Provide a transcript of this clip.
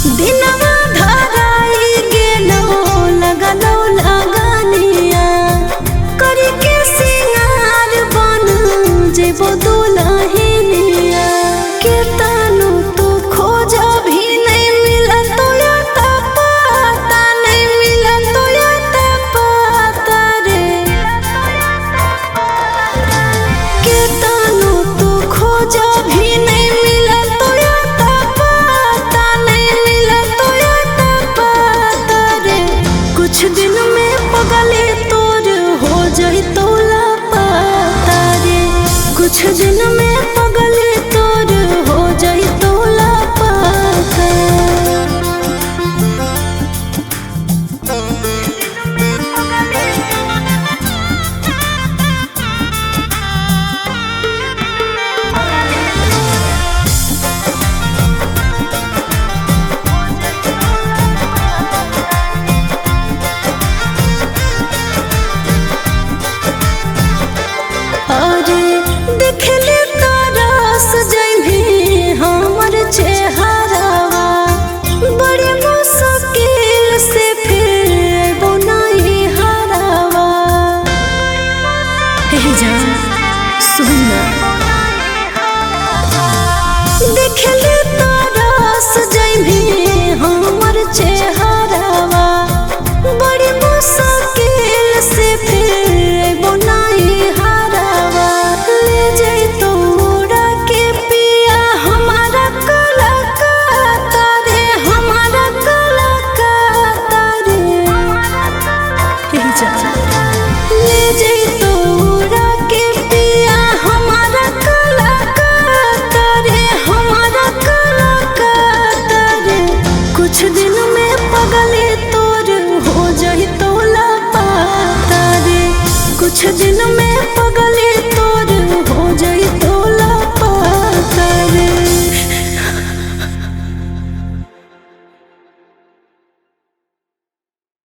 दिनवा धराई गेलो लगलो लगानिया करी के सिंगार बन जेबो दुल्हनिया के तानु तू खोज भी नहीं मिला तो या पता नहीं मिला तो या पता रे के तानु तू खोज भी नहीं मिला तो या पता नहीं मिला तो या पता रे कुछ दिन में पगले तोर हो जाई तो लापता रे कुछ दिन में पगले तोर हो जाई तो लापता। अरे देखले तरस जइभी हमर चेहरावा बड़े मुश्किल से फिर अइबो नहीं हरावा। हे जान सुन देखले तरस जइभी हमर चेहरावा बड़ी मुश्किल से फिर अइबो नहीं हरावा। ले जाई तोरा के पिया हमारा कलकत्ता रे हमारा कलकत्ता रे ले जाई तोरा के पिया हमारा कलकत्ता रे हमारा कलकत्ता रे कुछ दिन में पगले तोर हो जाई तो लापता रे कुछ दिन में